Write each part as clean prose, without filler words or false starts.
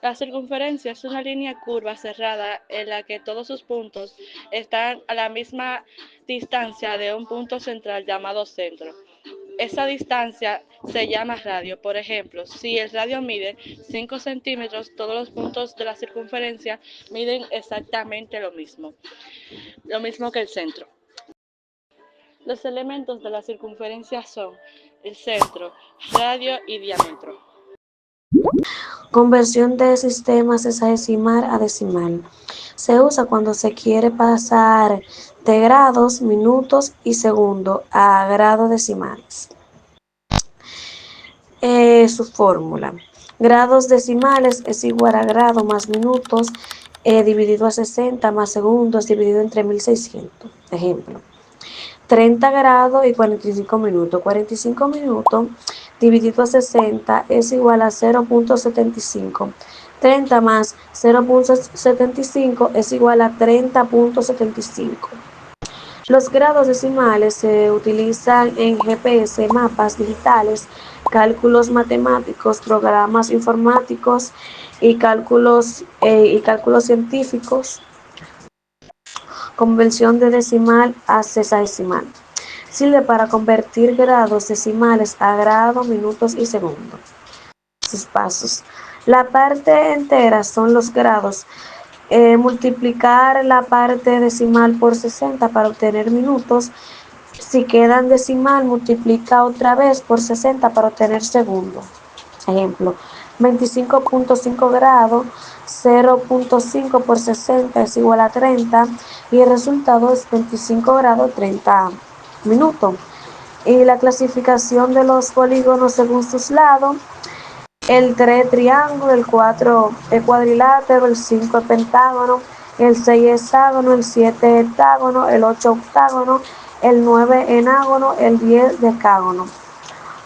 La circunferencia es una línea curva cerrada en la que todos sus puntos están a la misma distancia de un punto central llamado centro. Esa distancia se llama radio. Por ejemplo, si el radio mide 5 centímetros, todos los puntos de la circunferencia miden exactamente lo mismo que el centro. Los elementos de la circunferencia son el centro, radio y diámetro. Conversión de sistemas hexadecimal a decimal. Se usa cuando se quiere pasar de grados, minutos y segundos a grados decimales. Su fórmula. Grados decimales es igual a grado más minutos dividido a 60 más segundos dividido entre 1600. Ejemplo. 30 grados y 45 minutos. 45 minutos dividido a 60 es igual a 0.75. 30 más 0.75 es igual a 30.75. Los grados decimales se utilizan en GPS, mapas digitales, cálculos matemáticos, programas informáticos y cálculos científicos. Conversión de decimal a sexagesimal. Sirve para convertir grados decimales a grados, minutos y segundos. Sus pasos. La parte entera son los grados. Multiplicar la parte decimal por 60 para obtener minutos. Si queda en decimal, multiplica otra vez por 60 para obtener segundos. Ejemplo, 25.5 grados, 0.5 por 60 es igual a 30 y el resultado es 25 grados 30 minutos. Y la clasificación de los polígonos según sus lados: el 3 triángulo, el 4 cuadrilátero, el 5 pentágono, el 6 hexágono, el 7 heptágono, el 8 octágono, el 9 enágono, el 10 decágono.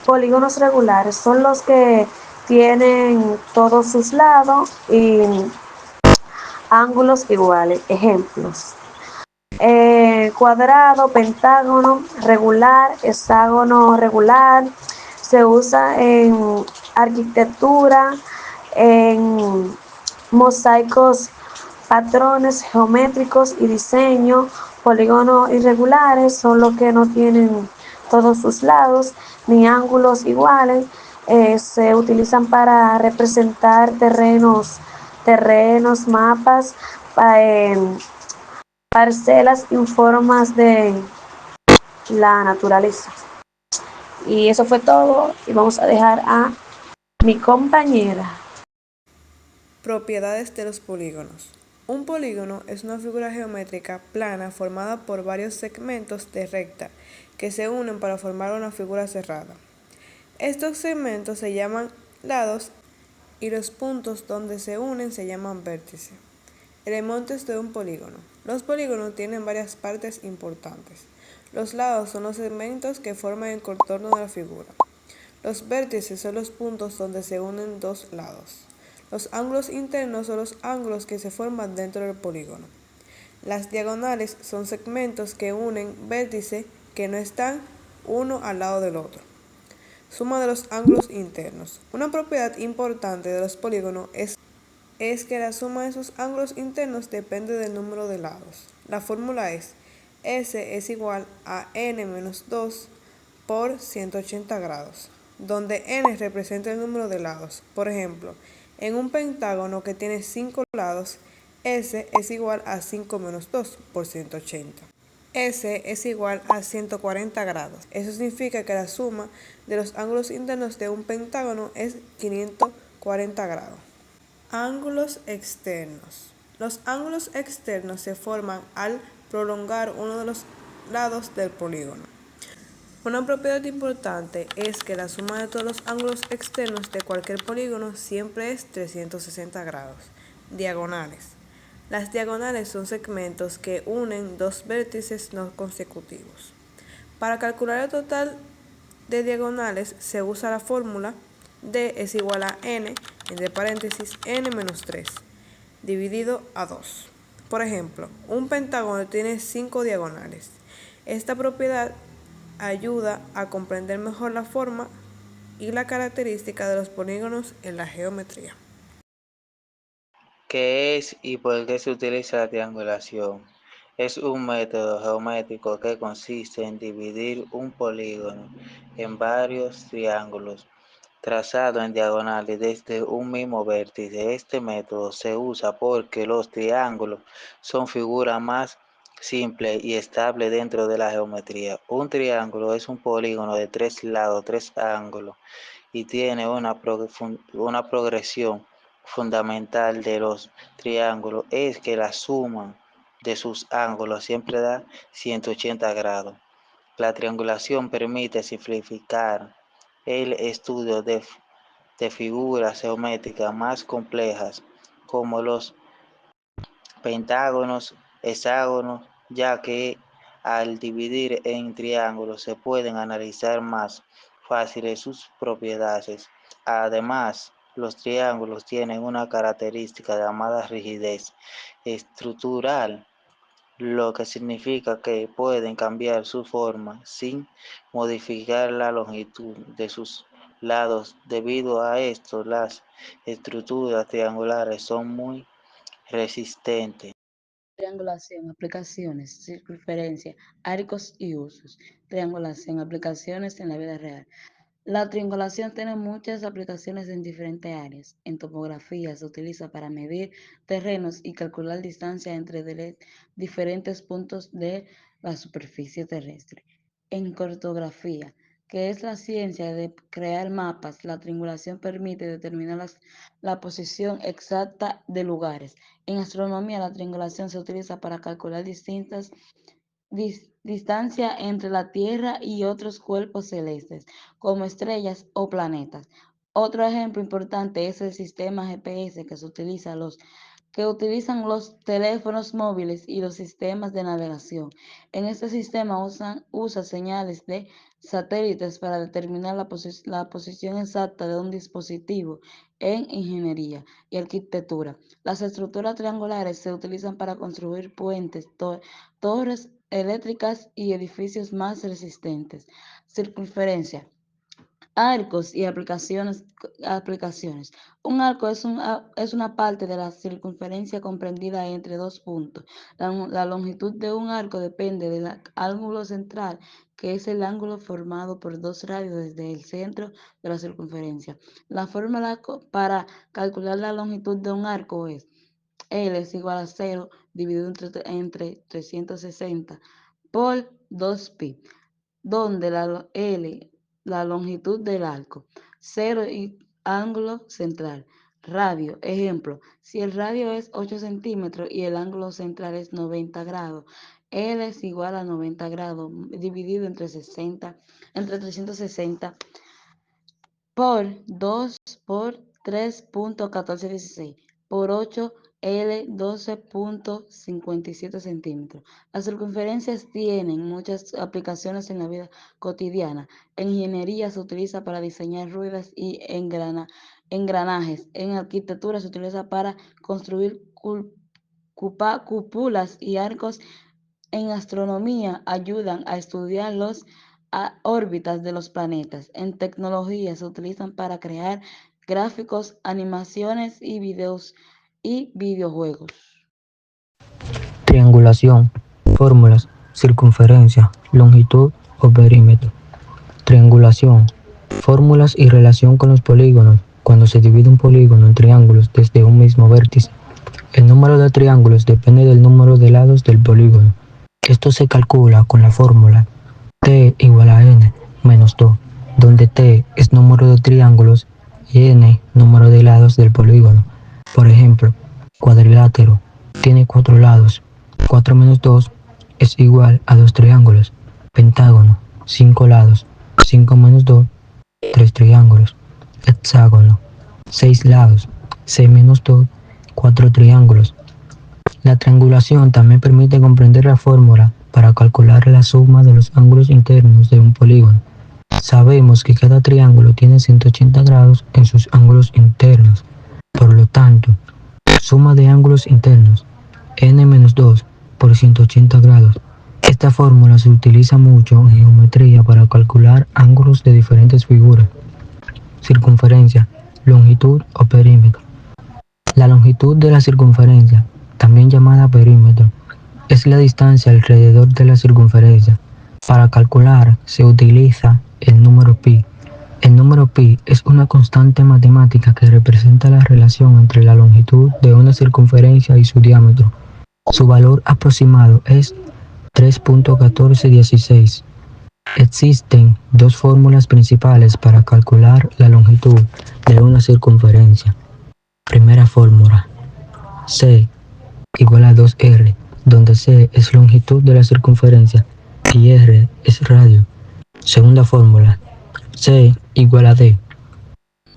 Polígonos regulares son los que tienen todos sus lados y ángulos iguales. Ejemplos: cuadrado, pentágono regular, hexágono regular. Se usa en arquitectura, en mosaicos, patrones geométricos y diseño. Polígonos irregulares son los que no tienen todos sus lados ni ángulos iguales. Se utilizan para representar terrenos, mapas, parcelas y formas de la naturaleza. Y eso fue todo, y vamos a dejar a mi compañera. Propiedades de los polígonos. Un polígono es una figura geométrica plana formada por varios segmentos de recta que se unen para formar una figura cerrada. Estos segmentos se llaman lados y los puntos donde se unen se llaman vértices. Elementos de un polígono. Los polígonos tienen varias partes importantes. Los lados son los segmentos que forman el contorno de la figura. Los vértices son los puntos donde se unen dos lados. Los ángulos internos son los ángulos que se forman dentro del polígono. Las diagonales son segmentos que unen vértices que no están uno al lado del otro. Suma de los ángulos internos. Una propiedad importante de los polígonos es que la suma de sus ángulos internos depende del número de lados. La fórmula es: S es igual a n menos 2 por 180 grados, donde n representa el número de lados. Por ejemplo, en un pentágono que tiene 5 lados, S es igual a 5 menos 2 por 180. S es igual a 140 grados. Eso significa que la suma de los ángulos internos de un pentágono es 540 grados. Ángulos externos. Los ángulos externos se forman al prolongar uno de los lados del polígono. Una propiedad importante es que la suma de todos los ángulos externos de cualquier polígono siempre es 360 grados. Diagonales. Las diagonales son segmentos que unen dos vértices no consecutivos. Para calcular el total de diagonales se usa la fórmula D es igual a n, entre paréntesis, n menos 3, dividido a 2. Por ejemplo, un pentágono tiene 5 diagonales. Esta propiedad ayuda a comprender mejor la forma y la característica de los polígonos en la geometría. ¿Qué es y por qué se utiliza la triangulación? Es un método geométrico que consiste en dividir un polígono en varios triángulos trazado en diagonales desde un mismo vértice. Este método se usa porque los triángulos son figuras más simples y estables dentro de la geometría. Un triángulo es un polígono de 3 lados, 3 ángulos, y tiene una progresión fundamental de los triángulos es que la suma de sus ángulos siempre da 180 grados. La triangulación permite simplificar el estudio de figuras geométricas más complejas como los pentágonos, hexágonos, ya que al dividir en triángulos se pueden analizar más fáciles sus propiedades. Además, los triángulos tienen una característica llamada rigidez estructural, lo que significa que pueden cambiar su forma sin modificar la longitud de sus lados. Debido a esto, las estructuras triangulares son muy resistentes. Triangulación, aplicaciones, circunferencia, arcos y usos. Triangulación, aplicaciones en la vida real. La triangulación tiene muchas aplicaciones en diferentes áreas. En topografía se utiliza para medir terrenos y calcular distancia entre diferentes puntos de la superficie terrestre. En cartografía, que es la ciencia de crear mapas, la triangulación permite determinar la posición exacta de lugares. En astronomía, la triangulación se utiliza para calcular distancia entre la Tierra y otros cuerpos celestes, como estrellas o planetas. Otro ejemplo importante es el sistema GPS que utilizan los teléfonos móviles y los sistemas de navegación. En este sistema usa señales de satélites para determinar la posición exacta de un dispositivo. En ingeniería y arquitectura, las estructuras triangulares se utilizan para construir puentes, torres eléctricas y edificios más resistentes. Circunferencia, arcos y aplicaciones. Un arco es una parte de la circunferencia comprendida entre dos puntos. La longitud de un arco depende del ángulo central, que es el ángulo formado por dos radios desde el centro de la circunferencia. La fórmula para calcular la longitud de un arco es L es igual a 0 dividido entre 360 por 2pi, donde la L, la longitud del arco, 0 y ángulo central. Radio, ejemplo, si el radio es 8 centímetros y el ángulo central es 90 grados, L es igual a 90 grados dividido entre 360 por 2 por 3.1416 por 8, L 12.57 centímetros. Las circunferencias tienen muchas aplicaciones en la vida cotidiana. En ingeniería se utiliza para diseñar ruedas y engranajes. En arquitectura se utiliza para construir cúpulas y arcos. En astronomía ayudan a estudiar las órbitas de los planetas. En tecnología se utilizan para crear gráficos, animaciones y videojuegos. Triangulación, fórmulas, circunferencia, longitud o perímetro. Triangulación, fórmulas y relación con los polígonos. Cuando se divide un polígono en triángulos desde un mismo vértice, el número de triángulos depende del número de lados del polígono. Esto se calcula con la fórmula t igual a n menos 2, donde t es número de triángulos y n número de lados del polígono. Por ejemplo, cuadrilátero tiene 4 lados. 4 menos 2 es igual a 2 triángulos. Pentágono, 5 lados. 5 menos 2, 3 triángulos. Hexágono, 6 lados. 6 menos 2, 4 triángulos. La triangulación también permite comprender la fórmula para calcular la suma de los ángulos internos de un polígono. Sabemos que cada triángulo tiene 180 grados en sus ángulos internos. Por lo tanto, suma de ángulos internos, n-2 por 180 grados. Esta fórmula se utiliza mucho en geometría para calcular ángulos de diferentes figuras. Circunferencia, longitud o perímetro. La longitud de la circunferencia, también llamada perímetro, es la distancia alrededor de la circunferencia. Para calcular se utiliza el número pi. El número pi es una constante matemática que representa la relación entre la longitud de una circunferencia y su diámetro. Su valor aproximado es 3.1416. Existen dos fórmulas principales para calcular la longitud de una circunferencia. Primera fórmula, C igual a 2R, donde C es longitud de la circunferencia y R es radio. Segunda fórmula, C igual a D,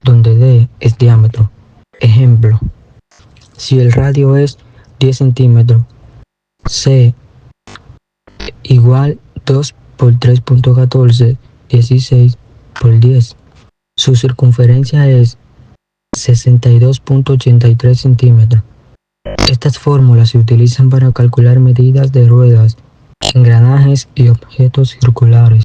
donde D es diámetro. Ejemplo, si el radio es 10 centímetros, C igual 2 por 3.14, 16 por 10. Su circunferencia es 62.83 centímetros. Estas fórmulas se utilizan para calcular medidas de ruedas, engranajes y objetos circulares.